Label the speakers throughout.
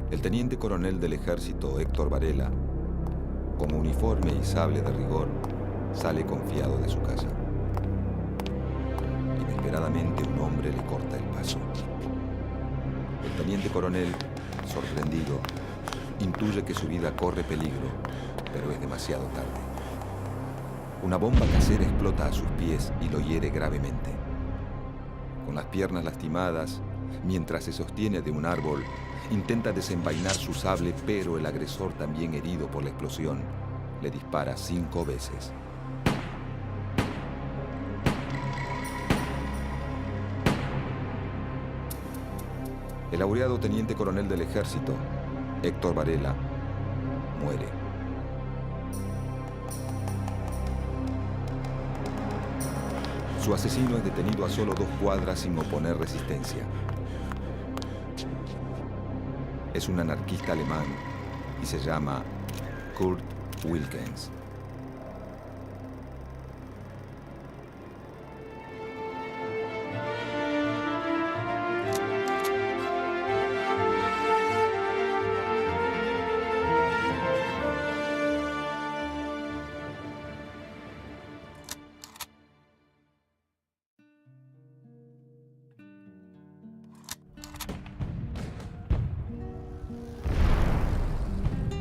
Speaker 1: El teniente coronel del ejército, Héctor Varela, con uniforme y sable de rigor, sale confiado de su casa. Inesperadamente un hombre le corta el paso. El teniente coronel, sorprendido, intuye que su vida corre peligro, pero es demasiado tarde. Una bomba casera explota a sus pies y lo hiere gravemente. Con las piernas lastimadas, mientras se sostiene de un árbol, intenta desenvainar su sable, pero el agresor, también herido por la explosión, le dispara 5 veces. El laureado teniente coronel del ejército, Héctor Varela, muere. Su asesino es detenido a solo 2 cuadras sin oponer resistencia. Es un anarquista alemán y se llama Kurt Wilkens.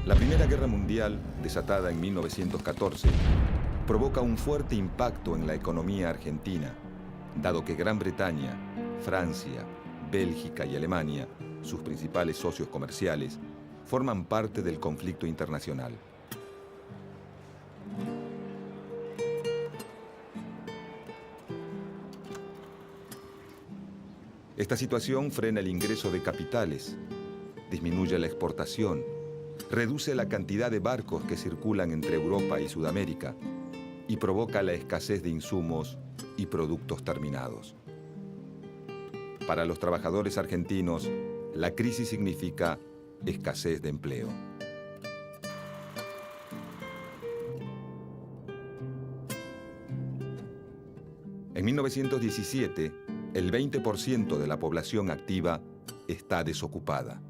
Speaker 1: La Primera Guerra Mundial, desatada en 1914, provoca un fuerte impacto en la economía argentina, dado que Gran Bretaña, Francia, Bélgica y Alemania, sus principales socios comerciales, forman parte del conflicto internacional. Esta situación frena el ingreso de capitales, disminuye la exportación, reduce la cantidad de barcos que circulan entre Europa y Sudamérica y provoca la escasez de insumos y productos terminados. Para los trabajadores argentinos, la crisis significa escasez de empleo. En 1917, el 20% de la población activa está desocupada.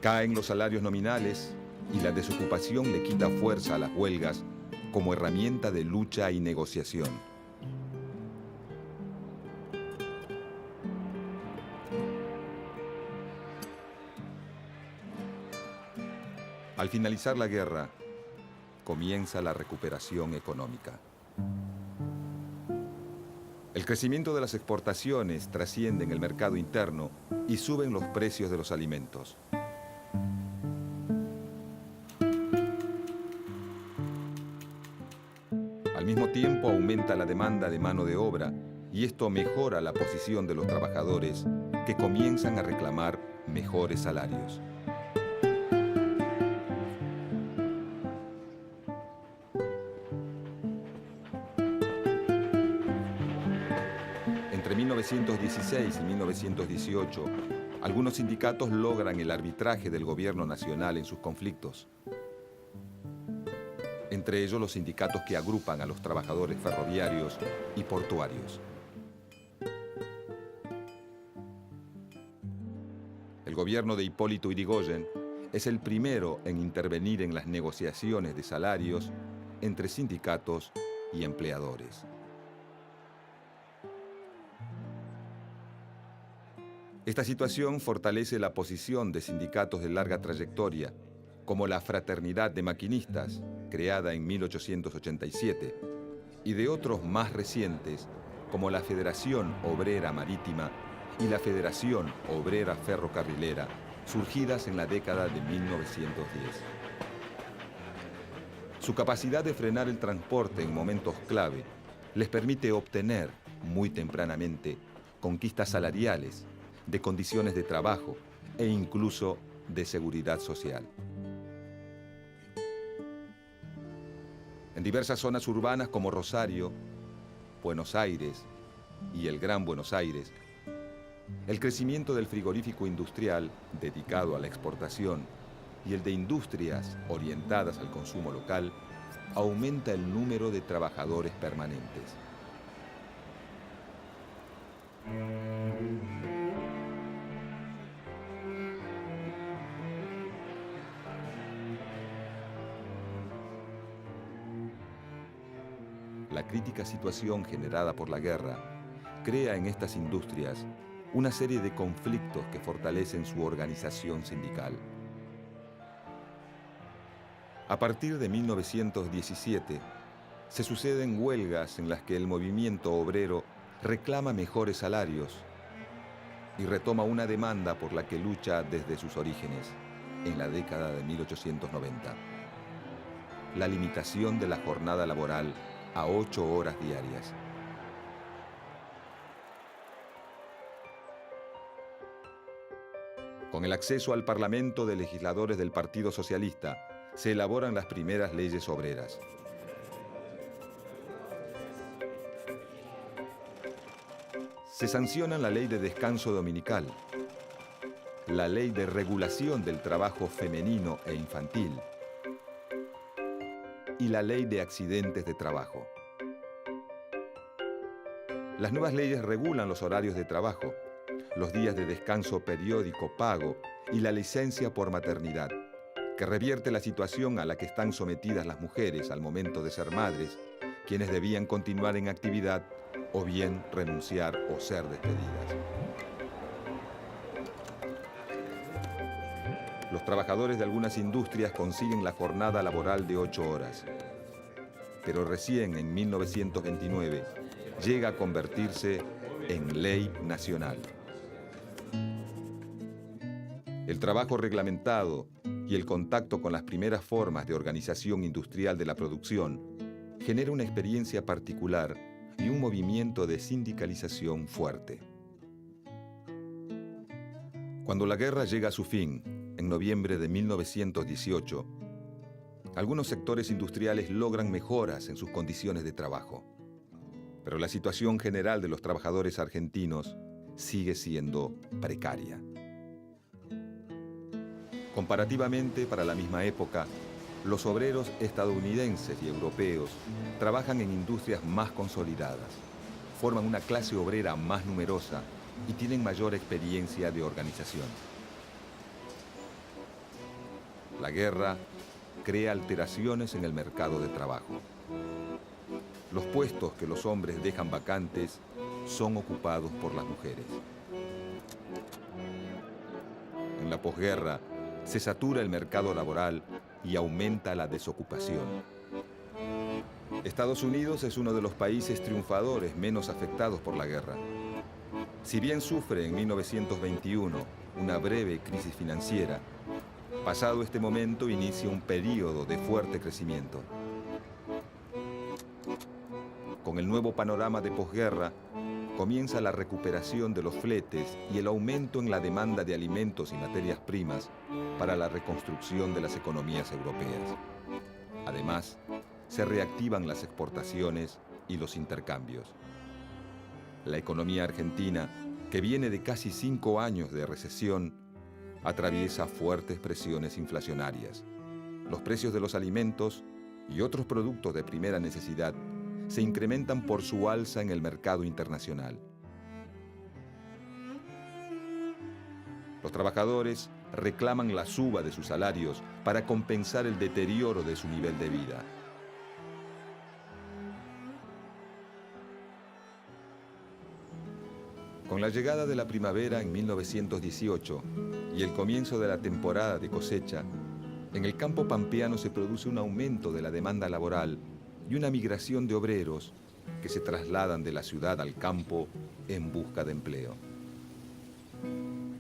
Speaker 1: Caen los salarios nominales y la desocupación le quita fuerza a las huelgas como herramienta de lucha y negociación. Al finalizar la guerra, comienza la recuperación económica. El crecimiento de las exportaciones trasciende en el mercado interno y suben los precios de los alimentos. Al mismo tiempo aumenta la demanda de mano de obra y esto mejora la posición de los trabajadores que comienzan a reclamar mejores salarios. Entre 1916 y 1918, algunos sindicatos logran el arbitraje del gobierno nacional en sus conflictos. Entre ellos los sindicatos que agrupan a los trabajadores ferroviarios y portuarios. El gobierno de Hipólito Yrigoyen es el primero en intervenir en las negociaciones de salarios entre sindicatos y empleadores. Esta situación fortalece la posición de sindicatos de larga trayectoria, como la Fraternidad de Maquinistas, creada en 1887, y de otros más recientes, como la Federación Obrera Marítima y la Federación Obrera Ferrocarrilera, surgidas en la década de 1910. Su capacidad de frenar el transporte en momentos clave les permite obtener, muy tempranamente, conquistas salariales, de condiciones de trabajo e incluso de seguridad social. En diversas zonas urbanas como Rosario, Buenos Aires y el Gran Buenos Aires, el crecimiento del frigorífico industrial, dedicado a la exportación, y el de industrias orientadas al consumo local, aumenta el número de trabajadores permanentes. La crítica situación generada por la guerra crea en estas industrias una serie de conflictos que fortalecen su organización sindical. A partir de 1917, se suceden huelgas en las que el movimiento obrero reclama mejores salarios y retoma una demanda por la que lucha desde sus orígenes, en la década de 1890. La limitación de la jornada laboral a 8 horas diarias. Con el acceso al Parlamento de legisladores del Partido Socialista, se elaboran las primeras leyes obreras. Se sancionan la Ley de Descanso Dominical, la Ley de Regulación del Trabajo Femenino e Infantil y la Ley de Accidentes de Trabajo. Las nuevas leyes regulan los horarios de trabajo, los días de descanso periódico pago y la licencia por maternidad, que revierte la situación a la que están sometidas las mujeres al momento de ser madres, quienes debían continuar en actividad o bien renunciar o ser despedidas. Los trabajadores de algunas industrias consiguen la jornada laboral de 8 horas, pero recién en 1929 llega a convertirse en ley nacional. El trabajo reglamentado y el contacto con las primeras formas de organización industrial de la producción genera una experiencia particular y un movimiento de sindicalización fuerte. Cuando la guerra llega a su fin, en noviembre de 1918, algunos sectores industriales logran mejoras en sus condiciones de trabajo, pero la situación general de los trabajadores argentinos sigue siendo precaria. Comparativamente, para la misma época, los obreros estadounidenses y europeos trabajan en industrias más consolidadas, forman una clase obrera más numerosa y tienen mayor experiencia de organización. La guerra crea alteraciones en el mercado de trabajo. Los puestos que los hombres dejan vacantes son ocupados por las mujeres. En la posguerra, se satura el mercado laboral y aumenta la desocupación. Estados Unidos es uno de los países triunfadores menos afectados por la guerra. Si bien sufre en 1921 una breve crisis financiera, pasado este momento inicia un período de fuerte crecimiento. Con el nuevo panorama de posguerra, comienza la recuperación de los fletes y el aumento en la demanda de alimentos y materias primas para la reconstrucción de las economías europeas. Además, se reactivan las exportaciones y los intercambios. La economía argentina, que viene de casi 5 años de recesión, atraviesa fuertes presiones inflacionarias. Los precios de los alimentos y otros productos de primera necesidad se incrementan por su alza en el mercado internacional. Los trabajadores reclaman la suba de sus salarios para compensar el deterioro de su nivel de vida. Con la llegada de la primavera en 1918 y el comienzo de la temporada de cosecha, en el campo pampeano se produce un aumento de la demanda laboral y una migración de obreros que se trasladan de la ciudad al campo en busca de empleo.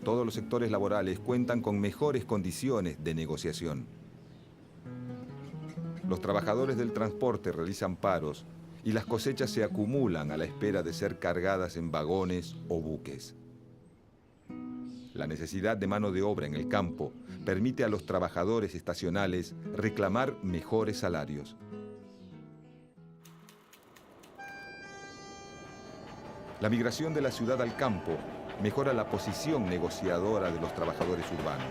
Speaker 1: Todos los sectores laborales cuentan con mejores condiciones de negociación. Los trabajadores del transporte realizan paros y las cosechas se acumulan a la espera de ser cargadas en vagones o buques. La necesidad de mano de obra en el campo permite a los trabajadores estacionales reclamar mejores salarios. La migración de la ciudad al campo mejora la posición negociadora de los trabajadores urbanos.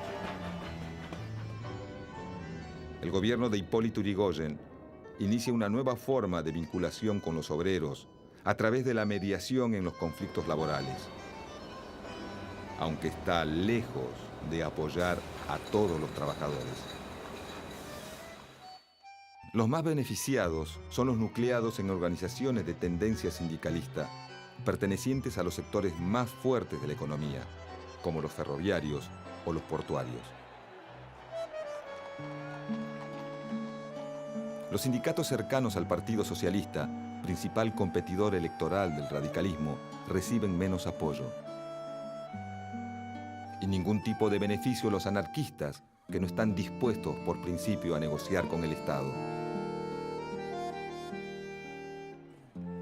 Speaker 1: el gobierno de Hipólito Yrigoyen inicia una nueva forma de vinculación con los obreros a través de la mediación en los conflictos laborales, aunque está lejos de apoyar a todos los trabajadores. Los más beneficiados son los nucleados en organizaciones de tendencia sindicalista, pertenecientes a los sectores más fuertes de la economía, como los ferroviarios o los portuarios. Los sindicatos cercanos al Partido Socialista, principal competidor electoral del radicalismo, reciben menos apoyo. Y ningún tipo de beneficio los anarquistas, que no están dispuestos por principio a negociar con el Estado.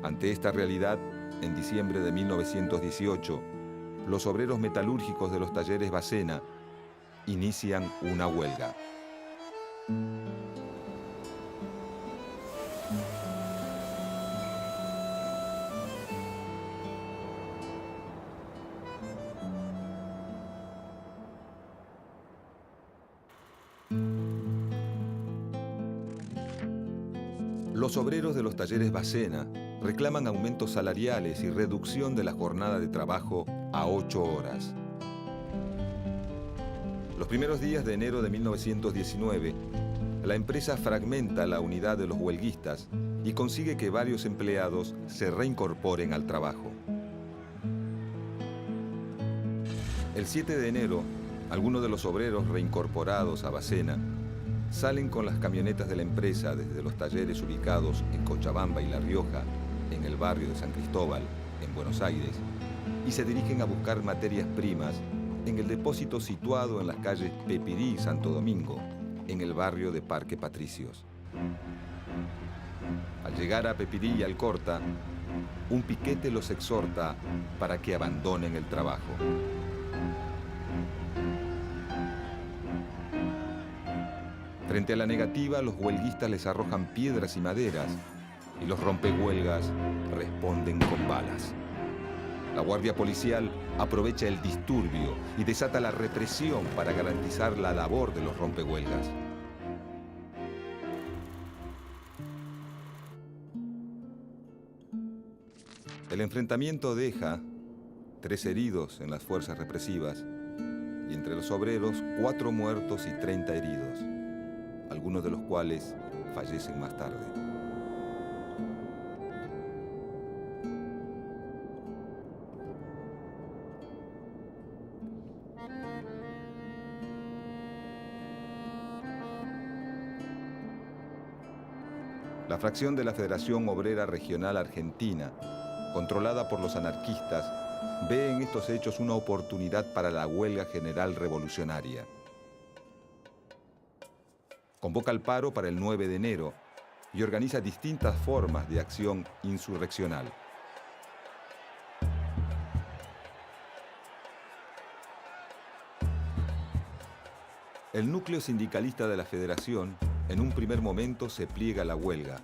Speaker 1: Ante esta realidad, en diciembre de 1918, los obreros metalúrgicos de los talleres Bacena inician una huelga. Los obreros de los talleres Bacena reclaman aumentos salariales y reducción de la jornada de trabajo a 8 horas. Los primeros días de enero de 1919, la empresa fragmenta la unidad de los huelguistas y consigue que varios empleados se reincorporen al trabajo. El 7 de enero, algunos de los obreros reincorporados a Bacena salen con las camionetas de la empresa desde los talleres ubicados en Cochabamba y La Rioja, en el barrio de San Cristóbal, en Buenos Aires, y se dirigen a buscar materias primas en el depósito situado en las calles Pepirí y Santo Domingo, en el barrio de Parque Patricios. Al llegar a Pepirí y Alcorta, un piquete los exhorta para que abandonen el trabajo. Frente a la negativa, los huelguistas les arrojan piedras y maderas y los rompehuelgas responden con balas. La guardia policial aprovecha el disturbio y desata la represión para garantizar la labor de los rompehuelgas. El enfrentamiento deja 3 heridos en las fuerzas represivas y entre los obreros 4 muertos y 30 heridos, algunos de los cuales fallecen más tarde. La fracción de la Federación Obrera Regional Argentina, controlada por los anarquistas, ve en estos hechos una oportunidad para la huelga general revolucionaria. Convoca el paro para el 9 de enero y organiza distintas formas de acción insurreccional. El núcleo sindicalista de la Federación en un primer momento se pliega a la huelga,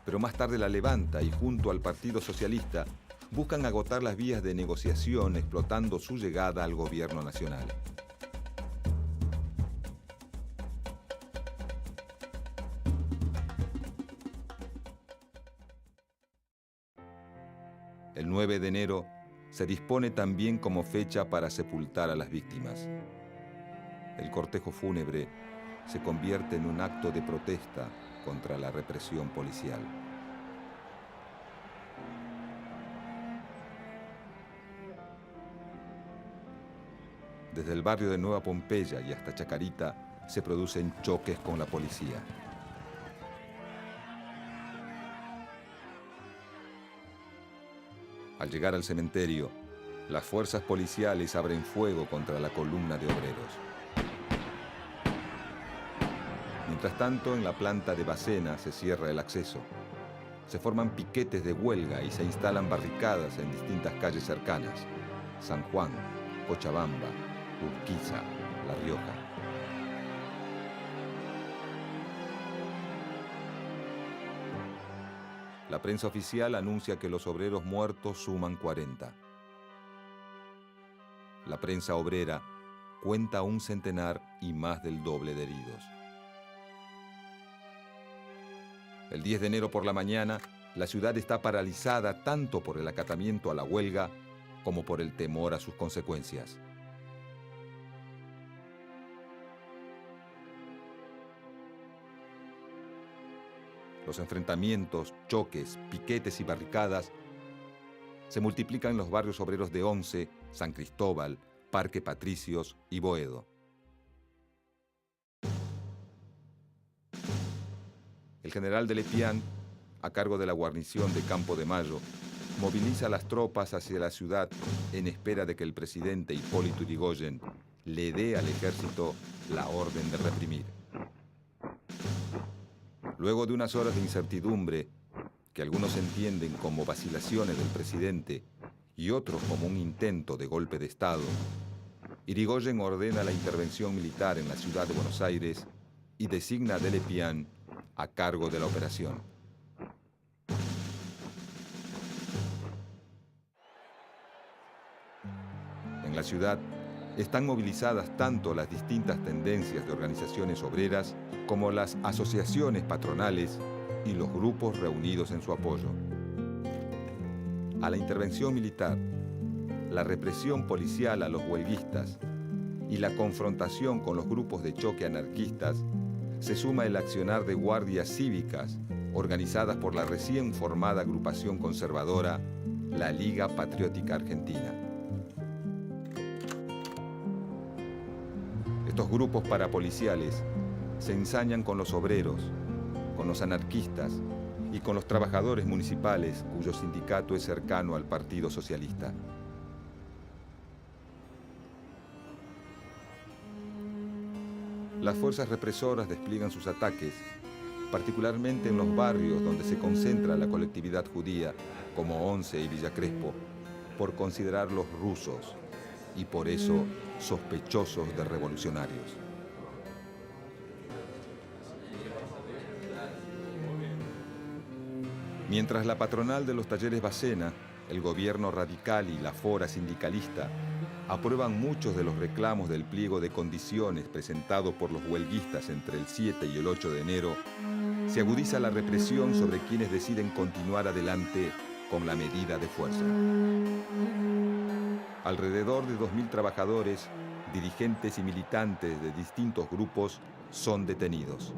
Speaker 1: pero más tarde la levanta y junto al Partido Socialista buscan agotar las vías de negociación explotando su llegada al gobierno nacional. El 9 de enero se dispone también como fecha para sepultar a las víctimas. El cortejo fúnebre se convierte en un acto de protesta contra la represión policial. Desde el barrio de Nueva Pompeya y hasta Chacarita se producen choques con la policía. Al llegar al cementerio, las fuerzas policiales abren fuego contra la columna de obreros. Mientras tanto, en la planta de Bacena se cierra el acceso. Se forman piquetes de huelga y se instalan barricadas en distintas calles cercanas: San Juan, Cochabamba, Urquiza, La Rioja. La prensa oficial anuncia que los obreros muertos suman 40. La prensa obrera cuenta un centenar y más del doble de heridos. El 10 de enero por la mañana, la ciudad está paralizada tanto por el acatamiento a la huelga como por el temor a sus consecuencias. Los enfrentamientos, choques, piquetes y barricadas se multiplican en los barrios obreros de Once, San Cristóbal, Parque Patricios y Boedo. El general de Lepián, a cargo de la guarnición de Campo de Mayo, moviliza las tropas hacia la ciudad en espera de que el presidente Hipólito Yrigoyen le dé al ejército la orden de reprimir. Luego de unas horas de incertidumbre, que algunos entienden como vacilaciones del presidente y otros como un intento de golpe de Estado, Yrigoyen ordena la intervención militar en la ciudad de Buenos Aires y designa a de Lepián a cargo de la operación. En la ciudad están movilizadas tanto las distintas tendencias de organizaciones obreras como las asociaciones patronales y los grupos reunidos en su apoyo. A la intervención militar, la represión policial a los huelguistas y la confrontación con los grupos de choque anarquistas se suma el accionar de guardias cívicas organizadas por la recién formada agrupación conservadora, la Liga Patriótica Argentina. Estos grupos parapoliciales se ensañan con los obreros, con los anarquistas y con los trabajadores municipales cuyo sindicato es cercano al Partido Socialista. Las fuerzas represoras despliegan sus ataques, particularmente en los barrios donde se concentra la colectividad judía, como Once y Villa Crespo, por considerarlos rusos y por eso sospechosos de revolucionarios. Mientras la patronal de los talleres Bacena, el gobierno radical y la fora sindicalista aprueban muchos de los reclamos del pliego de condiciones presentado por los huelguistas entre el 7 y el 8 de enero, se agudiza la represión sobre quienes deciden continuar adelante con la medida de fuerza. Alrededor de 2.000 trabajadores, dirigentes y militantes de distintos grupos son detenidos.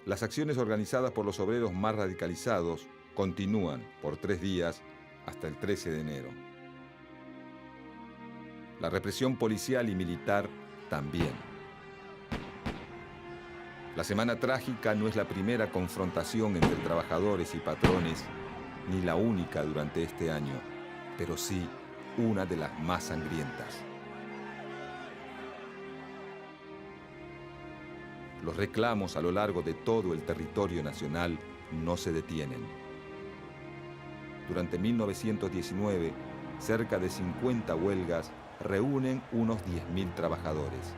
Speaker 1: Las acciones organizadas por los obreros más radicalizados continúan por 3 días hasta el 13 de enero. La represión policial y militar también. La Semana Trágica no es la primera confrontación entre trabajadores y patrones, ni la única durante este año, pero sí una de las más sangrientas. Los reclamos a lo largo de todo el territorio nacional no se detienen. Durante 1919, cerca de 50 huelgas reúnen unos 10.000 trabajadores.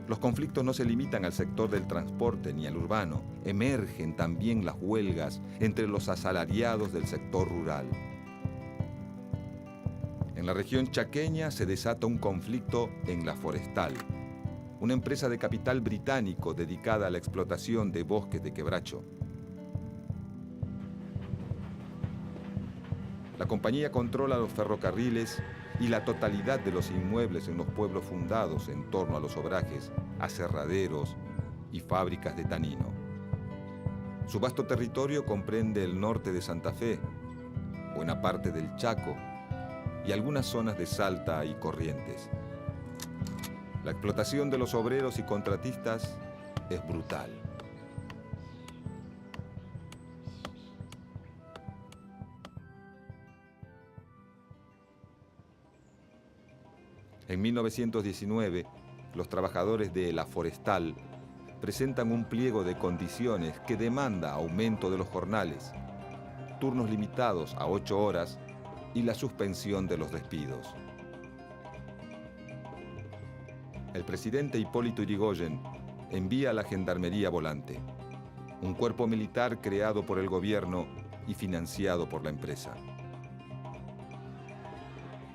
Speaker 1: Los conflictos no se limitan al sector del transporte ni al urbano. Emergen también las huelgas entre los asalariados del sector rural. En la región chaqueña se desata un conflicto en La Forestal, una empresa de capital británico dedicada a la explotación de bosques de quebracho. La compañía controla los ferrocarriles y la totalidad de los inmuebles en los pueblos fundados en torno a los obrajes, aserraderos y fábricas de tanino. Su vasto territorio comprende el norte de Santa Fe, buena parte del Chaco y algunas zonas de Salta y Corrientes. La explotación de los obreros y contratistas es brutal. En 1919, los trabajadores de La Forestal presentan un pliego de condiciones que demanda aumento de los jornales, turnos limitados a 8 horas y la suspensión de los despidos. El presidente Hipólito Yrigoyen envía a la Gendarmería Volante, un cuerpo militar creado por el gobierno y financiado por la empresa.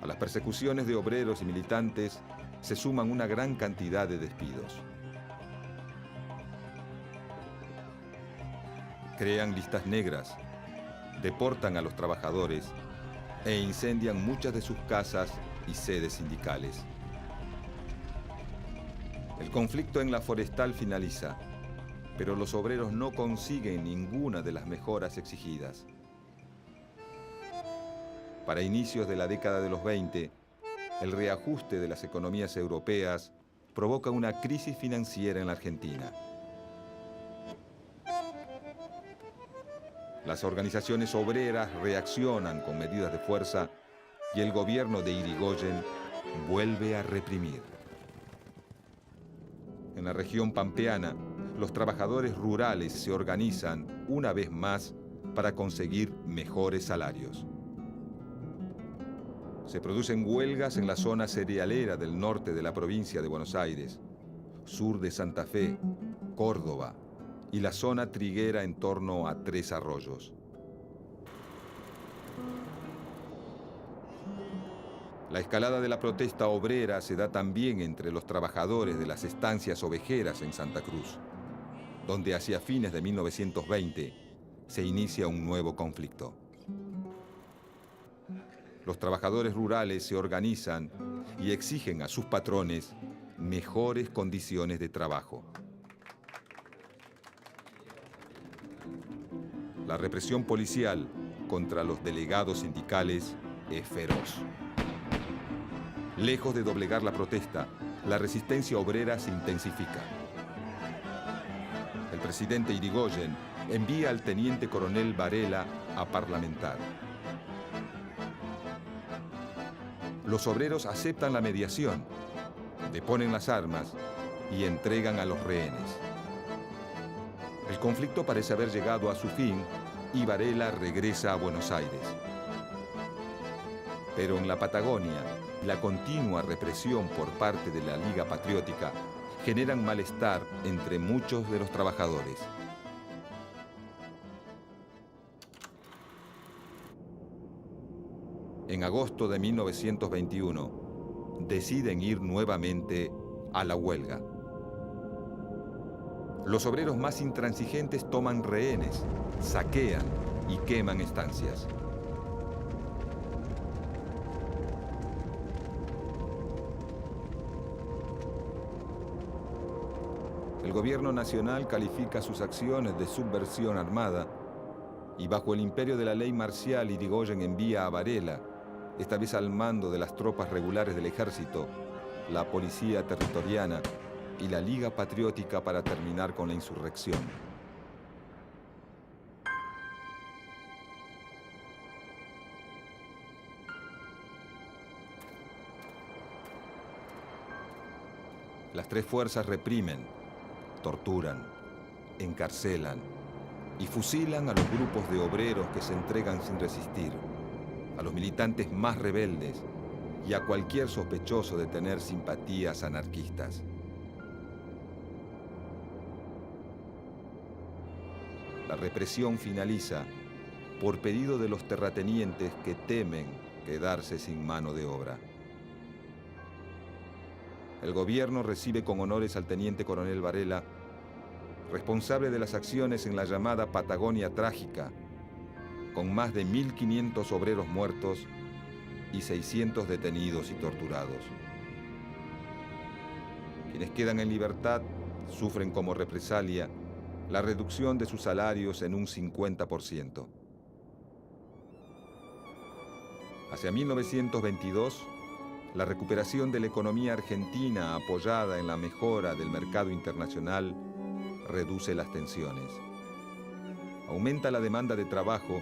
Speaker 1: A las persecuciones de obreros y militantes se suman una gran cantidad de despidos. Crean listas negras, deportan a los trabajadores e incendian muchas de sus casas y sedes sindicales. El conflicto en la forestal finaliza, pero los obreros no consiguen ninguna de las mejoras exigidas. Para inicios de la década de los 20, el reajuste de las economías europeas provoca una crisis financiera en la Argentina. Las organizaciones obreras reaccionan con medidas de fuerza y el gobierno de Irigoyen vuelve a reprimir. En la región pampeana, los trabajadores rurales se organizan una vez más para conseguir mejores salarios. Se producen huelgas en la zona cerealera del norte de la provincia de Buenos Aires, sur de Santa Fe, Córdoba y la zona triguera en torno a Tres Arroyos. La escalada de la protesta obrera se da también entre los trabajadores de las estancias ovejeras en Santa Cruz, donde hacia fines de 1920 se inicia un nuevo conflicto. Los trabajadores rurales se organizan y exigen a sus patrones mejores condiciones de trabajo. La represión policial contra los delegados sindicales es feroz. Lejos de doblegar la protesta, la resistencia obrera se intensifica. El presidente Irigoyen envía al teniente coronel Varela a parlamentar. Los obreros aceptan la mediación, deponen las armas y entregan a los rehenes. El conflicto parece haber llegado a su fin y Varela regresa a Buenos Aires. Pero en la Patagonia, la continua represión por parte de la Liga Patriótica generan malestar entre muchos de los trabajadores. En agosto de 1921, deciden ir nuevamente a la huelga. Los obreros más intransigentes toman rehenes, saquean y queman estancias. El gobierno nacional califica sus acciones de subversión armada y bajo el imperio de la ley marcial Irigoyen envía a Varela, esta vez al mando de las tropas regulares del ejército, la policía territoriana y la Liga Patriótica para terminar con la insurrección. Las tres fuerzas reprimen, torturan, encarcelan y fusilan a los grupos de obreros que se entregan sin resistir, a los militantes más rebeldes y a cualquier sospechoso de tener simpatías anarquistas. La represión finaliza por pedido de los terratenientes que temen quedarse sin mano de obra. El gobierno recibe con honores al teniente coronel Varela, responsable de las acciones en la llamada Patagonia Trágica, con más de 1.500 obreros muertos y 600 detenidos y torturados. Quienes quedan en libertad sufren como represalia la reducción de sus salarios en un 50%. Hacia 1922, la recuperación de la economía argentina apoyada en la mejora del mercado internacional reduce las tensiones. Aumenta la demanda de trabajo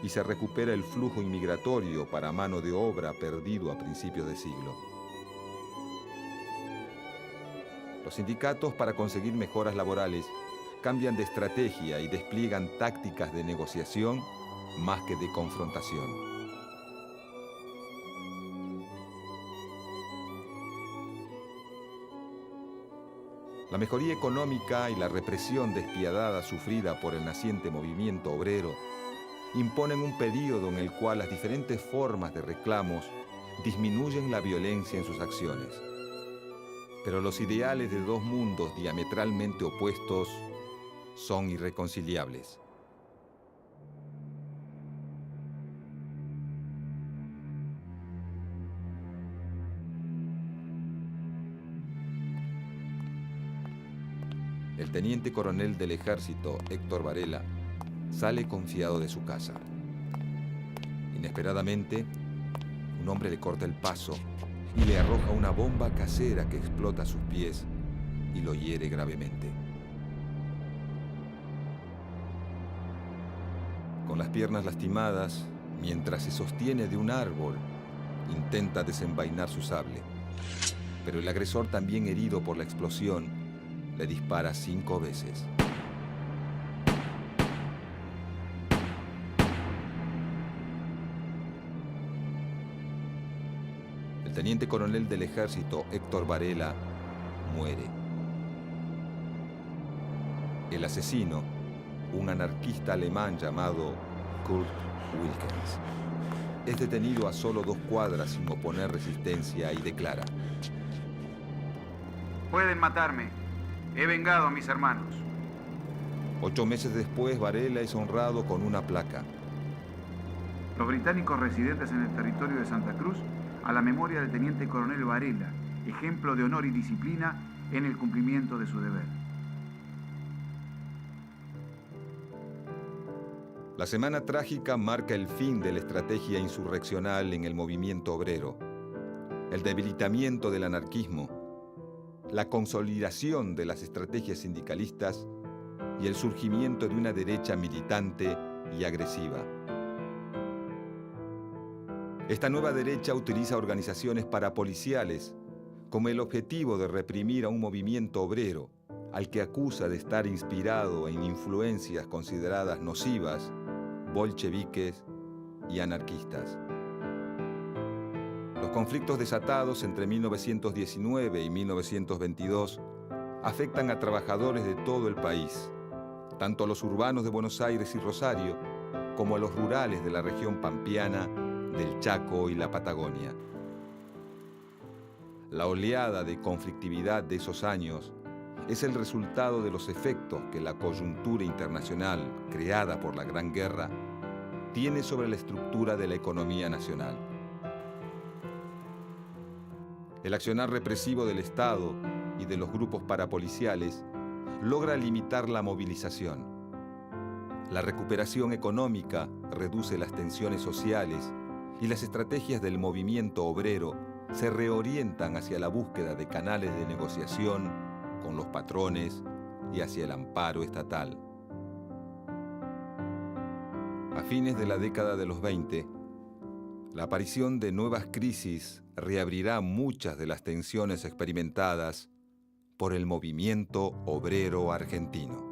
Speaker 1: y se recupera el flujo inmigratorio para mano de obra perdido a principios de siglo. Los sindicatos, para conseguir mejoras laborales, cambian de estrategia y despliegan tácticas de negociación más que de confrontación. La mejoría económica y la represión despiadada sufrida por el naciente movimiento obrero imponen un período en el cual las diferentes formas de reclamos disminuyen la violencia en sus acciones. Pero los ideales de dos mundos diametralmente opuestos son irreconciliables. El teniente coronel del ejército, Héctor Varela, sale confiado de su casa. Inesperadamente, un hombre le corta el paso y le arroja una bomba casera que explota a sus pies y lo hiere gravemente. Con las piernas lastimadas, mientras se sostiene de un árbol, intenta desenvainar su sable. Pero el agresor, también herido por la explosión, le dispara 5 veces. El teniente coronel del ejército, Héctor Varela, muere. El asesino, un anarquista alemán llamado Kurt Wilkens, es detenido a solo 2 cuadras sin oponer resistencia y declara:
Speaker 2: pueden matarme. He vengado a mis hermanos.
Speaker 1: 8 meses después, Varela es honrado con una placa.
Speaker 2: Los británicos residentes en el territorio de Santa Cruz, a la memoria del teniente coronel Varela, ejemplo de honor y disciplina en el cumplimiento de su deber.
Speaker 1: La semana trágica marca el fin de la estrategia insurreccional en el movimiento obrero, el debilitamiento del anarquismo, la consolidación de las estrategias sindicalistas y el surgimiento de una derecha militante y agresiva. Esta nueva derecha utiliza organizaciones parapoliciales como el objetivo de reprimir a un movimiento obrero al que acusa de estar inspirado en influencias consideradas nocivas, bolcheviques y anarquistas. Los conflictos desatados entre 1919 y 1922 afectan a trabajadores de todo el país, tanto a los urbanos de Buenos Aires y Rosario, como a los rurales de la región pampeana, del Chaco y la Patagonia. La oleada de conflictividad de esos años es el resultado de los efectos que la coyuntura internacional creada por la Gran Guerra tiene sobre la estructura de la economía nacional. El accionar represivo del Estado y de los grupos parapoliciales logra limitar la movilización. La recuperación económica reduce las tensiones sociales y las estrategias del movimiento obrero se reorientan hacia la búsqueda de canales de negociación con los patrones y hacia el amparo estatal. A fines de la década de los 20, la aparición de nuevas crisis reabrirá muchas de las tensiones experimentadas por el movimiento obrero argentino.